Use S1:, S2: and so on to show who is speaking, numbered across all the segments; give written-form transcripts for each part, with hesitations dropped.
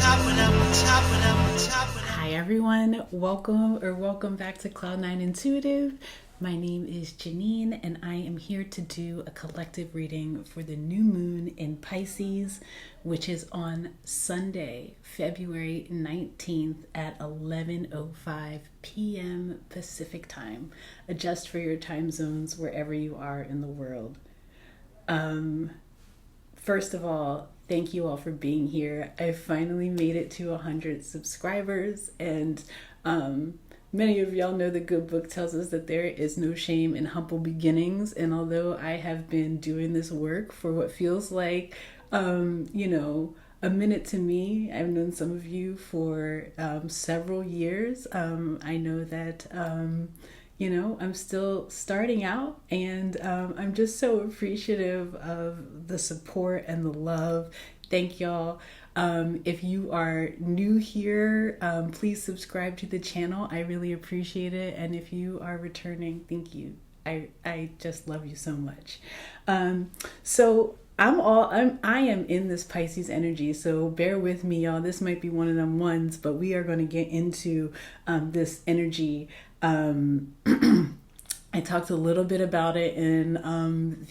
S1: Hi everyone, welcome back to Cloud9 Intuitive. My name is Janine and I am here to do a collective reading for the new moon in Pisces, which is on Sunday, February 19th at 11:05 p.m. Pacific time. Adjust for your time zones wherever you are in the world. First of all, thank you all for being here. I finally made it to 100 subscribers, and many of y'all know the good book tells us that there is no shame in humble beginnings. And although I have been doing this work for what feels like, a minute to me, I've known some of you for several years. I know that I'm still starting out, and I'm just so appreciative of the support and the love. Thank y'all. If you are new here, please subscribe to the channel. I really appreciate it. And if you are returning, thank you. I just love you so much. I am in this Pisces energy, so bear with me, y'all. This might be one of them ones, but we are going to get into this energy. I talked a little bit about it in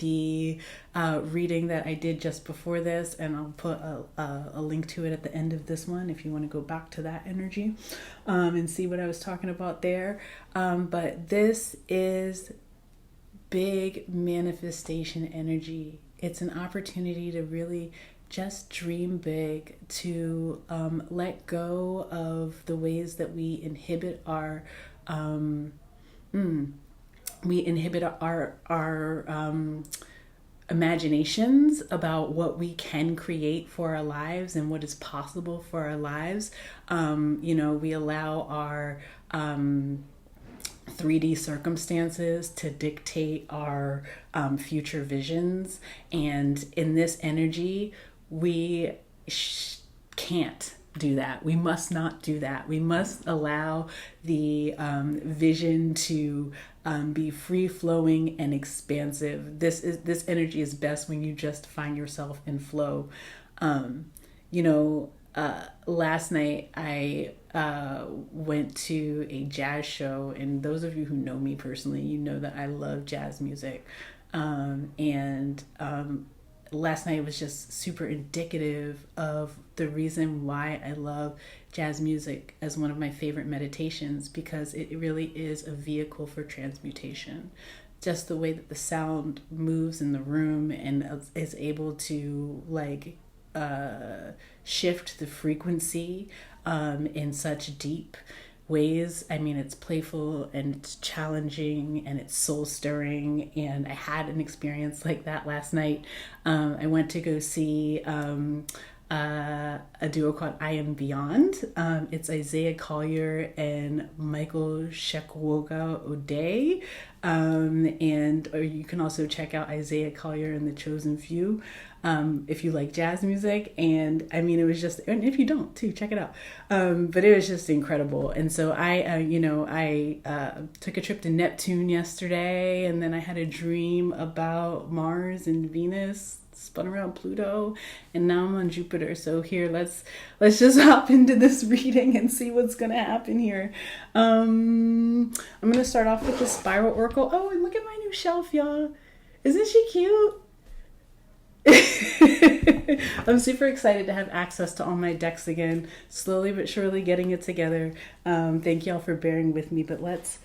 S1: the reading that I did just before this, and I'll put a link to it at the end of this one if you want to go back to that energy and see what I was talking about there. But this is big manifestation energy. It's an opportunity to really just dream big, to let go of the ways that we inhibit our imaginations about what we can create for our lives and what is possible for our lives. We allow our 3D circumstances to dictate our future visions. And in this energy, we can't do that. We must not do that. We must allow the vision to be free-flowing and expansive. This energy is best when you just find yourself in flow. Last night I went to a jazz show, and those of you who know me personally, you know that I love jazz music. Last night was just super indicative of the reason why I love jazz music as one of my favorite meditations, because it really is a vehicle for transmutation. Just the way that the sound moves in the room and is able to shift the frequency in such deep ways. I mean, it's playful and it's challenging and it's soul stirring, and I had an experience like that last night. I went to go see a duo called I Am Beyond. It's Isaiah Collier and Michael Shekwoga O'Day. Or you can also check out Isaiah Collier and the Chosen Few if you like jazz music. And I mean, it was just, and if you don't too, check it out. But it was just incredible. And so I took a trip to Neptune yesterday, and then I had a dream about Mars and Venus, spun around Pluto, and now I'm on Jupiter. So here, let's just hop into this reading and see what's gonna happen here. I'm gonna start off with the Spiral Oracle. Oh, and look at my new shelf, y'all. Isn't she cute? I'm super excited to have access to all my decks again, slowly but surely getting it together. Thank y'all for bearing with me, but let's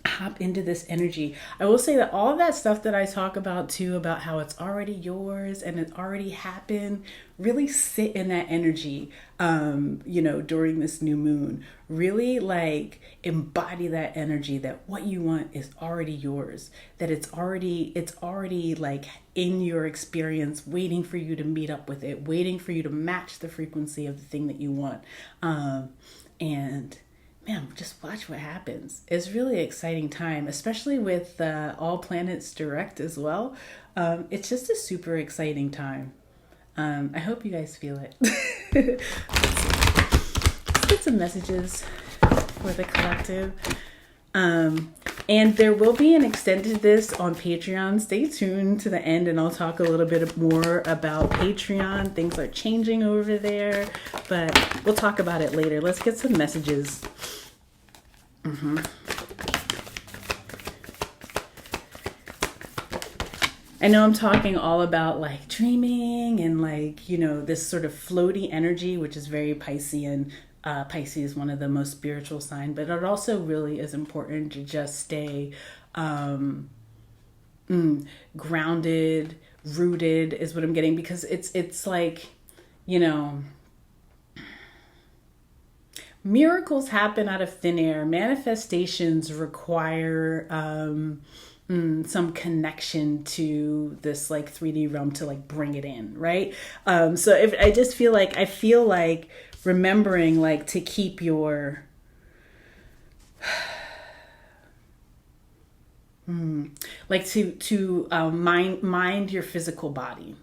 S1: hop into this energy. I will say that all of that stuff that I talk about too, about how it's already yours and it already happened, really sit in that energy during this new moon. Really embody that energy, that what you want is already yours, that it's already like in your experience, waiting for you to meet up with it, waiting for you to match the frequency of the thing that you want. And man, just watch what happens. It's really an exciting time, especially with all planets direct as well. It's just a super exciting time. I hope you guys feel it. Let's get some messages for the collective. And there will be an extended this on Patreon. Stay tuned to the end and I'll talk a little bit more about Patreon. Things are changing over there, but we'll talk about it later. Let's get some messages. I know I'm talking all about like dreaming and like, you know, this sort of floaty energy, which is very Piscean. Pisces is one of the most spiritual signs, but it also really is important to just stay grounded, rooted is what I'm getting, because it's like, you know, miracles happen out of thin air. Manifestations require some connection to this like 3D realm to like bring it in, right? So if I just feel like remembering like to keep your like to mind your physical body.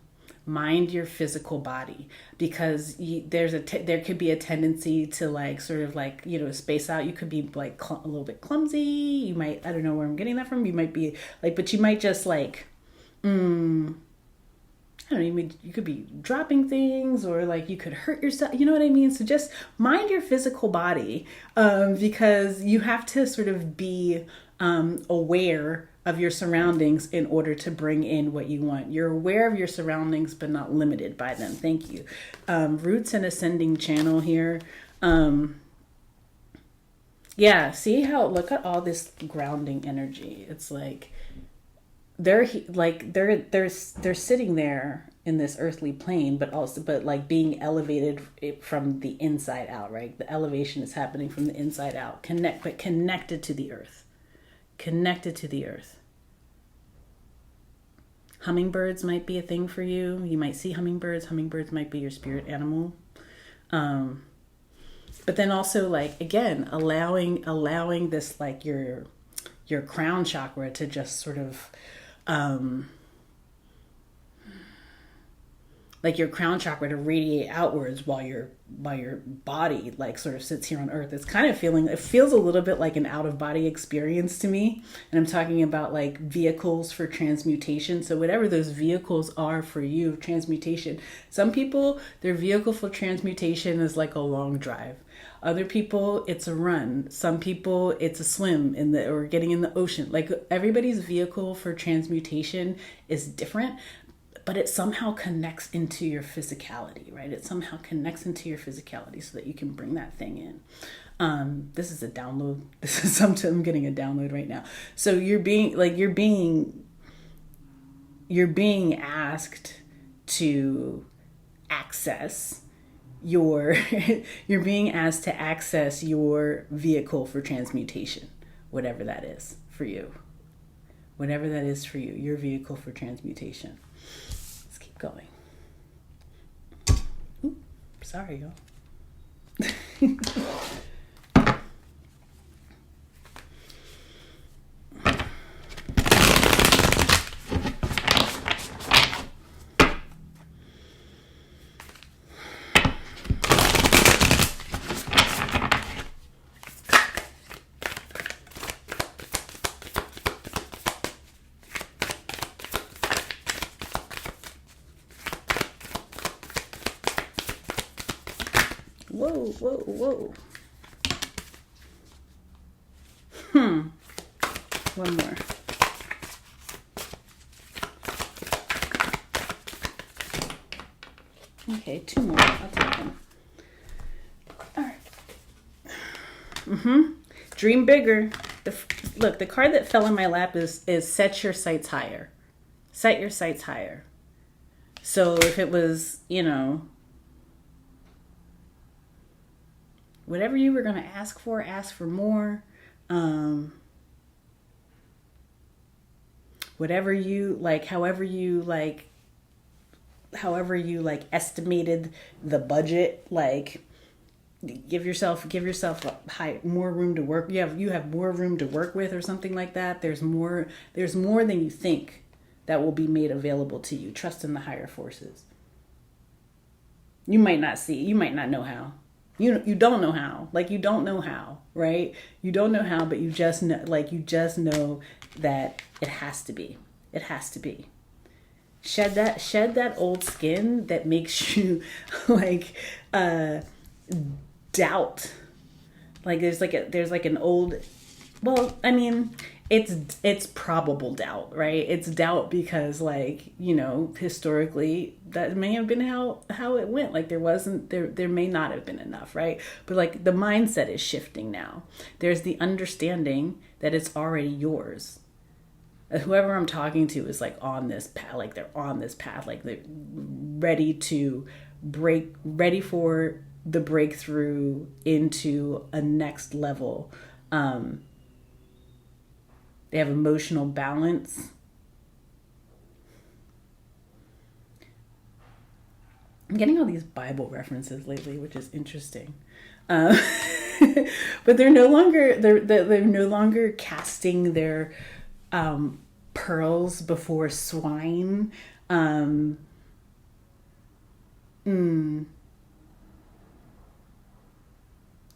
S1: Mind your physical body, because there could be a tendency to like sort of like, you know, space out. You could be like a little bit clumsy. You might, I don't know where I'm getting that from. You might be like, but you might just like, I don't know, you could be dropping things, or like you could hurt yourself. You know what I mean? So just mind your physical body, because you have to sort of be aware of your surroundings in order to bring in what you want. You're aware of your surroundings, but not limited by them. Thank you. Roots and ascending channel here. Yeah, see how, look at all this grounding energy. It's like they're sitting there in this earthly plane, but like being elevated from the inside out, right? The elevation is happening from the inside out, connected to the earth. Connected to the earth. Hummingbirds might be a thing for you. You might see hummingbirds. Hummingbirds might be your spirit animal. But then also, like, again, allowing this, like, your crown chakra to just sort of like your crown chakra to radiate outwards while your body like sort of sits here on earth. It's kind of it feels a little bit like an out of body experience to me. And I'm talking about like vehicles for transmutation. So whatever those vehicles are for you, transmutation. Some people, their vehicle for transmutation is like a long drive. Other people, it's a run. Some people, it's a swim or getting in the ocean. Like everybody's vehicle for transmutation is different, but it somehow connects into your physicality, right? It somehow connects into your physicality so that you can bring that thing in. This is a download. This is something, I'm getting a download right now. So you're being asked to access you're being asked to access your vehicle for transmutation, whatever that is for you. Whatever that is for you, your vehicle for transmutation. Let's keep going. Ooh, sorry, y'all. Whoa. One more. Okay, two more. I'll take them. All right. Dream bigger. Look, the card that fell in my lap is set your sights higher. Set your sights higher. So if it was, whatever you were going to ask for more. Whatever you like, however you estimated the budget, like give yourself more room to work. You have more room to work with or something like that. There's more than you think that will be made available to you. Trust in the higher forces. You might not know how. You don't know how. Like, you don't know how. right? You don't know how, but you just know, like, you just know that it has to be. It has to be. Shed that old skin that makes you like doubt. Like there's like an old, well, I mean, it's probable doubt, right? It's doubt because, like, you know, historically that may have been how it went. Like there may not have been enough, right? But like the mindset is shifting now. There's the understanding that it's already yours. Whoever I'm talking to is like on this path, like they're on this path, like they're ready to ready for the breakthrough into a next level. They have emotional balance. I'm getting all these Bible references lately, which is interesting. But they're no longer casting their pearls before swine.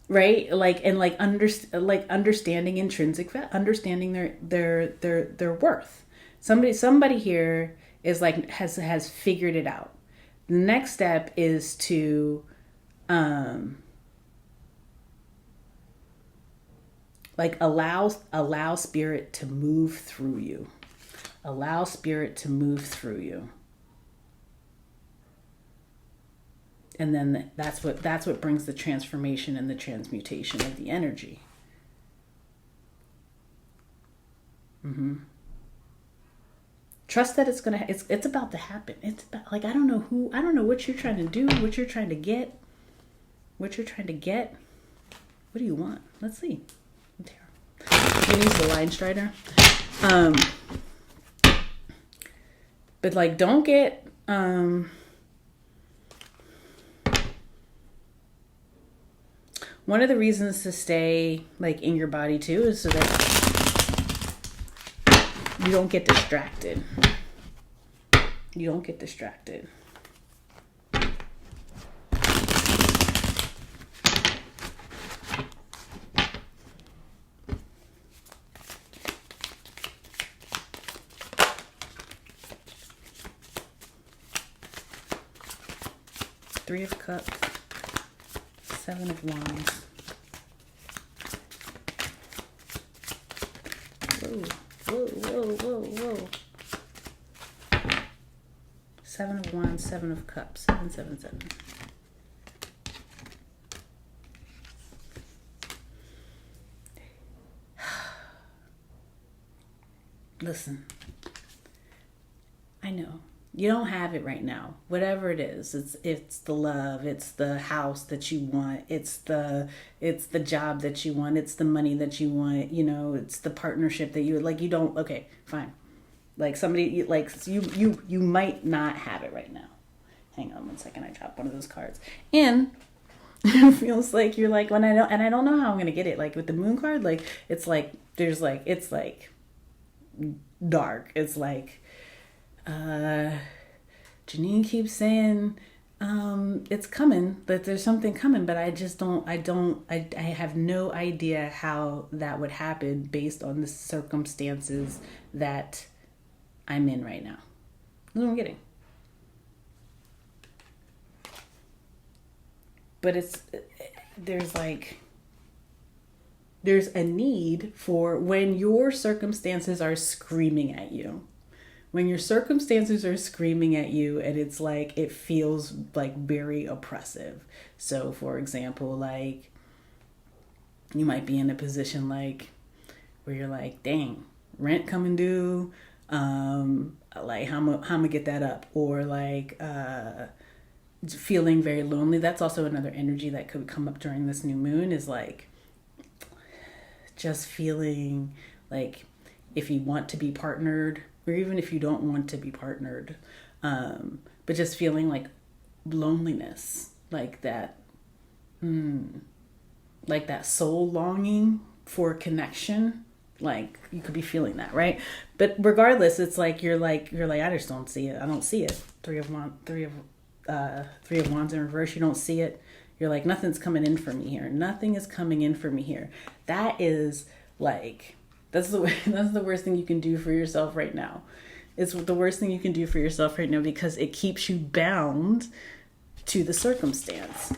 S1: Right, like, and like understanding intrinsic understanding their worth. Somebody here is like has figured it out. The next step is to like allow spirit to move through you. Allow spirit to move through you. And then that's what brings the transformation and the transmutation of the energy. Trust that it's about to happen. It's about, like, I don't know what you're trying to do, what you're trying to get. What do you want? Let's see. You can use the line strider. But like, don't get one of the reasons to stay like in your body too is so that you don't get distracted. You don't get distracted. Three of Cups, Seven of Wands. Whoa. Seven of Wands, Seven of Cups, 777. Listen, I know. You don't have it right now. Whatever it is, it's the love, it's the house that you want, it's the job that you want, it's the money that you want, you know, it's the partnership that you like. You don't. Okay, fine. Like somebody like you might not have it right now. Hang on one second. I dropped one of those cards, and it feels like you're like, I don't know how I'm gonna get it. Like with the Moon card, like it's like there's like it's like dark. It's like. Janine keeps saying it's coming, that there's something coming, but I have no idea how that would happen based on the circumstances that I'm in right now. That's what I'm getting. But there's a need for when your circumstances are screaming at you. When your circumstances are screaming at you and it's like, it feels like very oppressive. So for example, like you might be in a position like where you're like, dang, rent coming due. Like how am I gonna get that up? Or like, feeling very lonely. That's also another energy that could come up during this new moon, is like just feeling like if you want to be partnered, or even if you don't want to be partnered, but just feeling like loneliness, like that soul longing for connection. Like you could be feeling that, right? But regardless, it's like you're like I just don't see it. I don't see it. Three of Wands in reverse. You don't see it. You're like, nothing's coming in for me here. Nothing is coming in for me here. That is like, that's the worst thing you can do for yourself right now. It's the worst thing you can do for yourself right now, because it keeps you bound to the circumstance.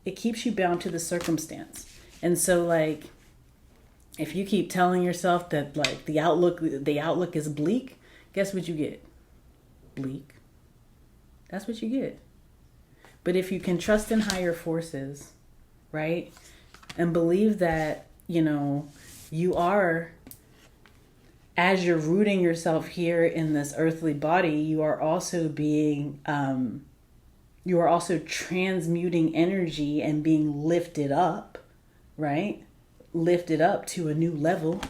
S1: It keeps you bound to the circumstance. And so like, if you keep telling yourself that like the outlook is bleak, guess what you get? Bleak. That's what you get. But if you can trust in higher forces, right? And believe that, you know, you are, as you're rooting yourself here in this earthly body, you are also being, you are also transmuting energy and being lifted up, right? Lifted up to a new level.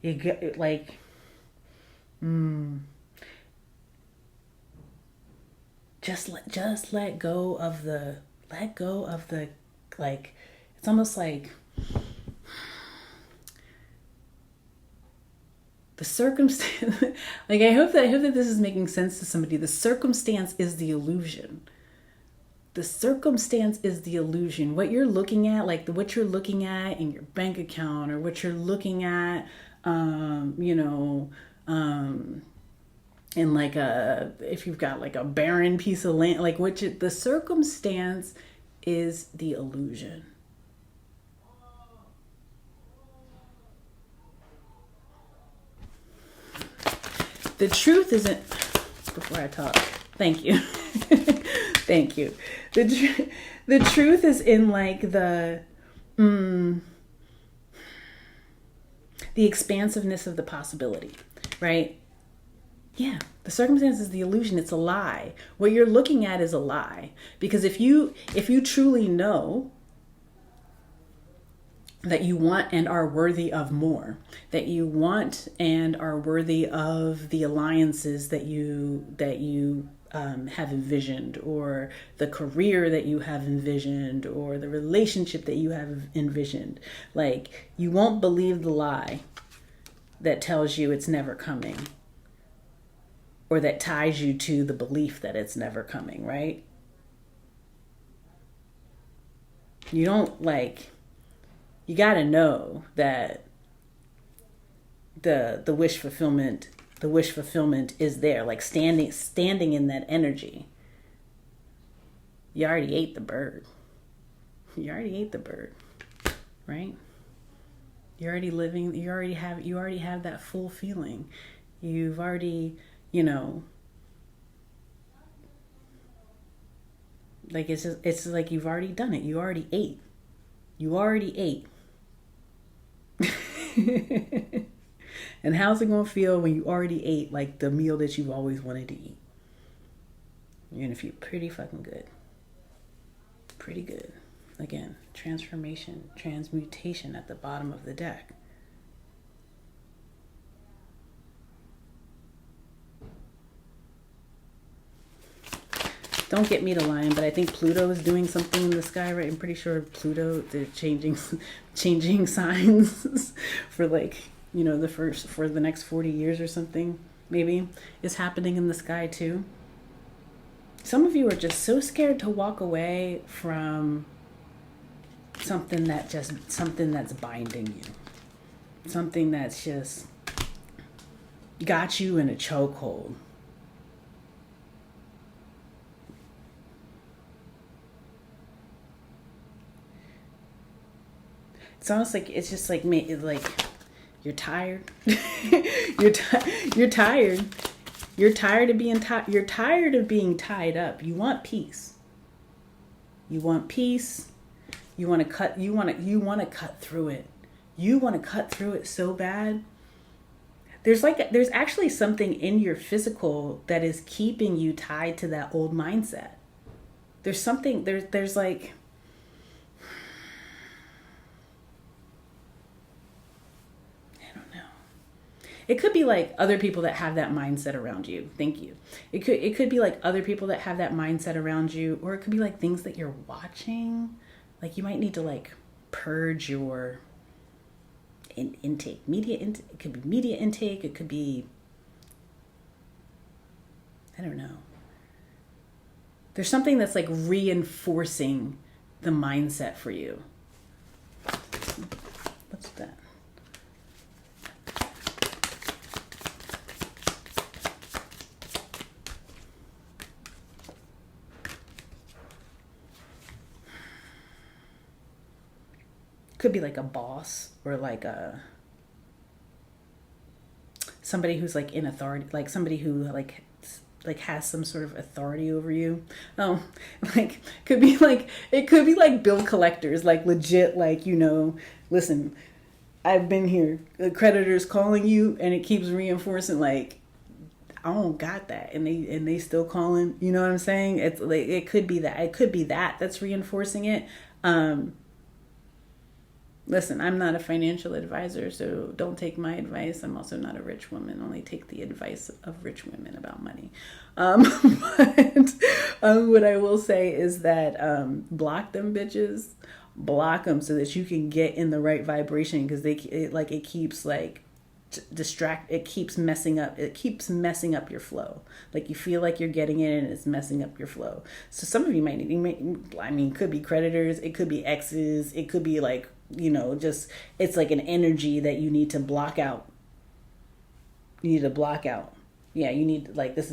S1: You get like, just let go of the, like, it's almost like the circumstance. Like, I hope that this is making sense to somebody. The circumstance is the illusion. The circumstance is the illusion. What you're looking at, like what you're looking at in your bank account, or what you're looking at, you know, in like if you've got like a barren piece of land, like the circumstance is the illusion. The truth isn't, before I talk, thank you. Thank you. The truth is in like the expansiveness of the possibility, right? Yeah, the circumstance is the illusion. It's a lie. What you're looking at is a lie. Because if you truly know that you want and are worthy of more, that you want and are worthy of the alliances that you have envisioned, or the career that you have envisioned, or the relationship that you have envisioned, like, you won't believe the lie that tells you it's never coming, or that ties you to the belief that it's never coming, right? You don't, like, you got to know that the wish fulfillment is there, like standing in that energy. You already ate the bird. Right? You're already living, you already have that full feeling. You've already, you know, like it's like you've already done it. You already ate. And how's it going to feel when you already ate like the meal that you've always wanted to eat? You're going to feel pretty fucking good. Pretty good. Again, transmutation at the bottom of the deck. Don't get me to lying, but I think Pluto is doing something in the sky, right? I'm pretty sure Pluto, they're changing signs for like, you know, for the next 40 years or something, maybe, is happening in the sky too. Some of you are just so scared to walk away from something that's binding you. Something that's just got you in a chokehold. It's almost like, it's just like, like, you're tired. You're tired. You're tired of being you're tired of being tied up. You want peace. You want peace. You want to cut through it. You want to cut through it so bad. There's actually something in your physical that is keeping you tied to that old mindset. There's something, there's like, it could be like other people that have that mindset around you. Thank you. It could be like other people that have that mindset around you, or it could be like things that you're watching. Like, you might need to like purge your intake. It could be media intake. It could be I don't know. There's something that's like reinforcing the mindset for you. What's that? Could be like a boss or like somebody who's like in authority, like somebody who like has some sort of authority over you. Oh, like it could be like bill collectors, like legit, like, you know, listen, I've been here. The creditor's calling you, and it keeps reinforcing like, I don't got that, and they still calling. You know what I'm saying? It's like it could be that. It could be that that's reinforcing it. Listen, I'm not a financial advisor, so don't take my advice. I'm also not a rich woman. Only take the advice of rich women about money. But what I will say is that block them bitches, block them so that you can get in the right vibration, because it keeps like it keeps messing up your flow. Like you feel like you're getting it and it's messing up your flow. So some of you it could be creditors, it could be exes, it could be like, you know, just, it's like an energy that you need to block out. You need to block out. Yeah, you need, like, this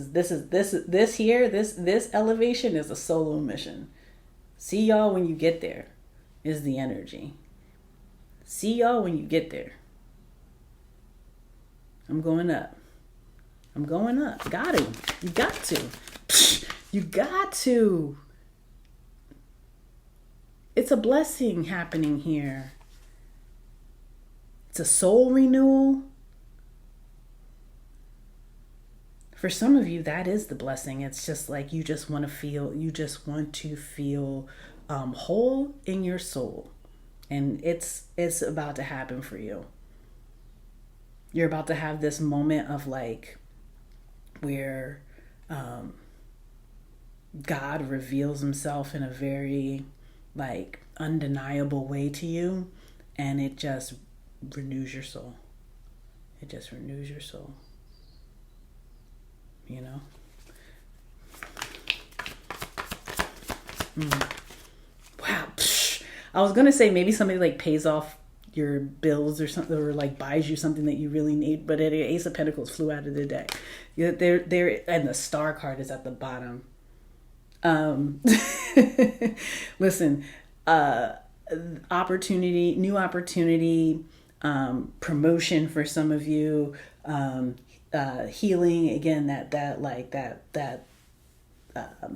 S1: elevation is a solo mission. See y'all when you get there is the energy. See y'all when you get there. I'm going up. I'm going up. Got to. You got to. You got to. It's a blessing happening here. It's a soul renewal. For some of you, that is the blessing. It's just like you just want to feel whole in your soul. And it's about to happen for you. You're about to have this moment of like where God reveals himself in a very like undeniable way to you, and it just renews your soul. It just renews your soul. You know? Wow. I was gonna say maybe somebody like pays off your bills or something, or like buys you something that you really need, but Ace of Pentacles flew out of the deck. They're and the Star card is at the bottom. Listen, new opportunity, promotion for some of you, healing again, that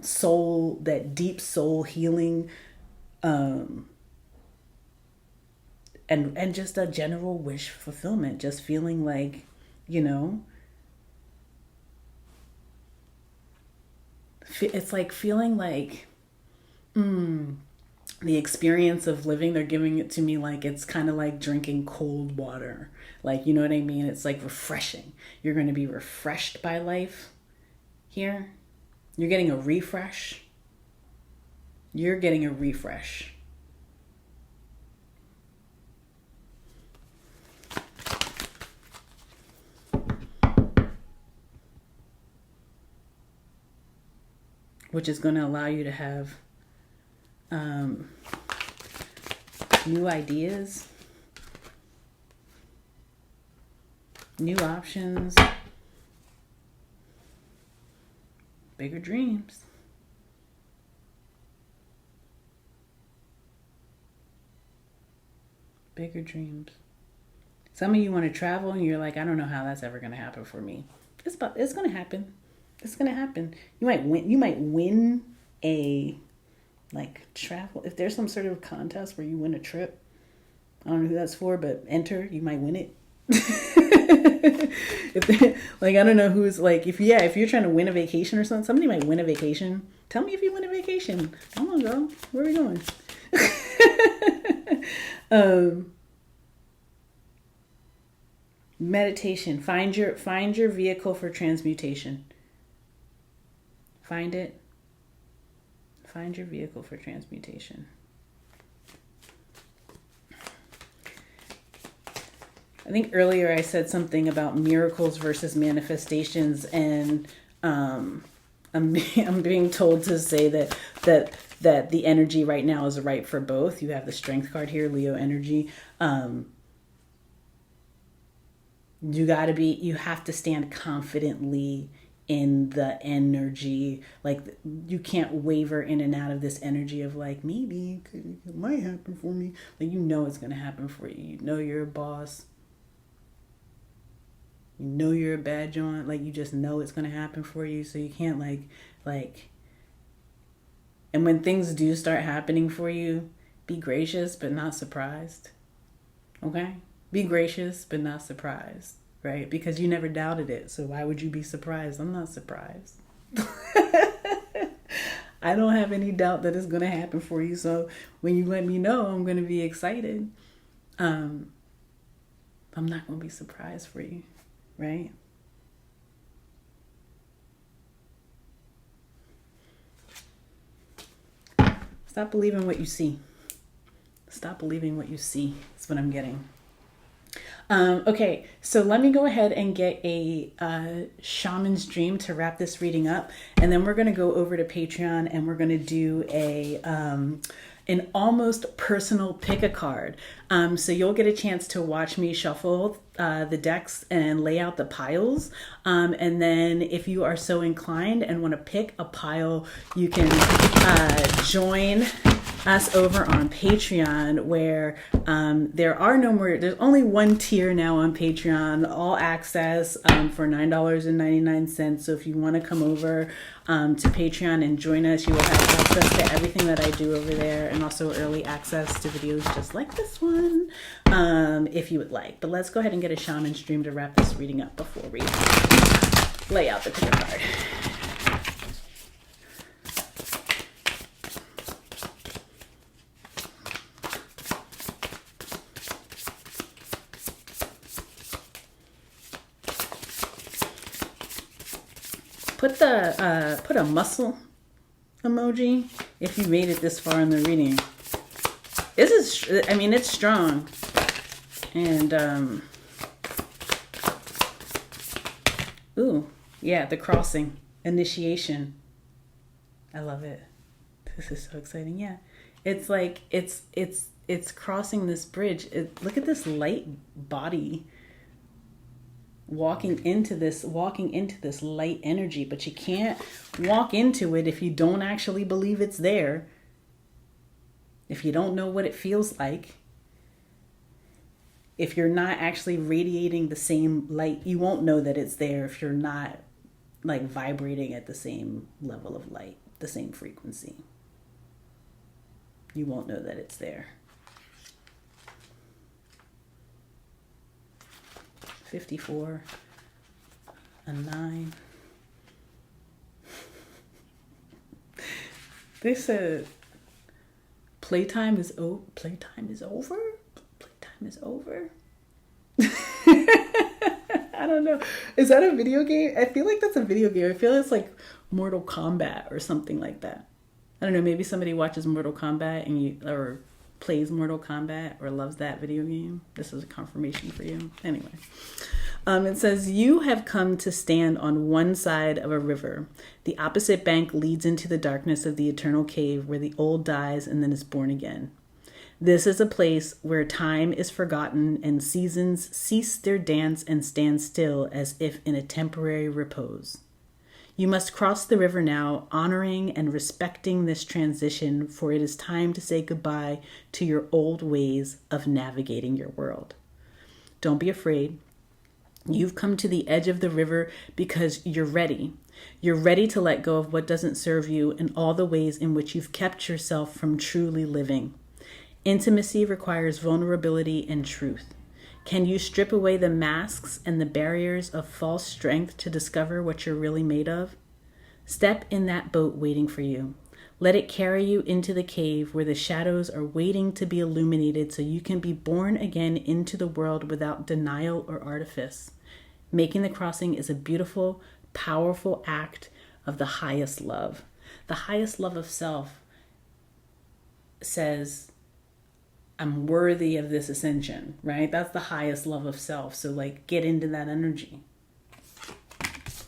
S1: soul, that deep soul healing, and just a general wish fulfillment, just feeling like, you know, it's like feeling like the experience of living, they're giving it to me like it's kind of like drinking cold water, like, you know what I mean? It's like refreshing. You're going to be refreshed by life here. You're getting a refresh. You're getting a refresh. Which is going to allow you to have new ideas, new options, bigger dreams. Bigger dreams. Some of you want to travel and you're like, I don't know how that's ever going to happen for me. It's going to happen. It's going to happen. You might win a like travel. If there's some sort of contest where you win a trip, I don't know who that's for, but enter, you might win it. Like, I don't know who's like, if you're trying to win a vacation or something, somebody might win a vacation. Tell me if you win a vacation. I want to go. Where are we going? Meditation. Find your vehicle for transmutation. Find it. Find your vehicle for transmutation. I think earlier I said something about miracles versus manifestations, and I'm being told to say that the energy right now is right for both. You have the Strength card here, Leo energy. You have to stand confidently in the energy. Like, you can't waver in and out of this energy of like, maybe it might happen for me. Like, you know it's going to happen for you. You know you're a boss. You know you're a bad joint. Like, you just know it's going to happen for you. So you can't like, and when things do start happening for you, be gracious but not surprised. Okay? Be gracious but not surprised, right? Because you never doubted it. So why would you be surprised? I'm not surprised. I don't have any doubt that it's going to happen for you. So when you let me know, I'm going to be excited. I'm not going to be surprised for you, right? Stop believing what you see. Stop believing what you see. That's what I'm getting. Okay, so let me go ahead and get a shaman's dream to wrap this reading up, and then we're going to go over to Patreon and we're going to do an almost personal pick a card. So you'll get a chance to watch me shuffle the decks and lay out the piles. And then if you are so inclined and want to pick a pile, you can join us over on Patreon, where there's only one tier now on Patreon, all access for $9.99. So if you want to come over to Patreon and join us, you will have access to everything that I do over there, and also early access to videos just like this one, if you would like. But let's go ahead and get a shaman stream to wrap this reading up before we lay out the pick a card. Put a muscle emoji if you made it this far in the reading. It's strong. And ooh, yeah, the crossing, initiation. I love it. This is so exciting. Yeah, it's like it's crossing this bridge. Look at this light body walking into this light energy, but you can't walk into it if you don't actually believe it's there. If you don't know what it feels like, if you're not actually radiating the same light, you won't know that it's there if you're not like vibrating at the same level of light, the same frequency. You won't know that it's there. 54, a 9. They said playtime is over. Playtime is over. I don't know. Is that a video game? I feel like that's a video game. I feel it's like Mortal Kombat or something like that. I don't know. Maybe somebody watches Mortal Kombat or plays Mortal Kombat or loves that video game. This is a confirmation for you. Anyway, it says, you have come to stand on one side of a river. The opposite bank leads into the darkness of the eternal cave where the old dies and then is born again. This is a place where time is forgotten and seasons cease their dance and stand still as if in a temporary repose. You must cross the river now, honoring and respecting this transition, for it is time to say goodbye to your old ways of navigating your world. Don't be afraid. You've come to the edge of the river because you're ready. You're ready to let go of what doesn't serve you and all the ways in which you've kept yourself from truly living. Intimacy requires vulnerability and truth. Can you strip away the masks and the barriers of false strength to discover what you're really made of? Step in that boat waiting for you. Let it carry you into the cave where the shadows are waiting to be illuminated so you can be born again into the world without denial or artifice. Making the crossing is a beautiful, powerful act of the highest love. The highest love of self says, I'm worthy of this ascension, right? That's the highest love of self. So like, get into that energy.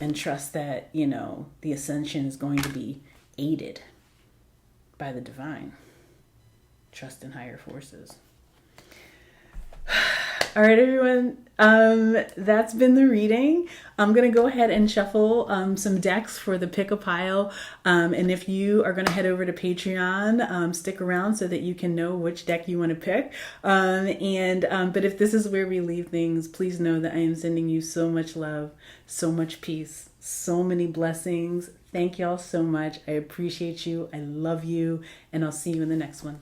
S1: and trust that, you know, the ascension is going to be aided by the divine. Trust in higher forces. All right, everyone. That's been the reading. I'm going to go ahead and shuffle some decks for the pick a pile. And if you are going to head over to Patreon, stick around so that you can know which deck you want to pick. But if this is where we leave things, please know that I am sending you so much love, so much peace, so many blessings. Thank y'all so much. I appreciate you. I love you. And I'll see you in the next one.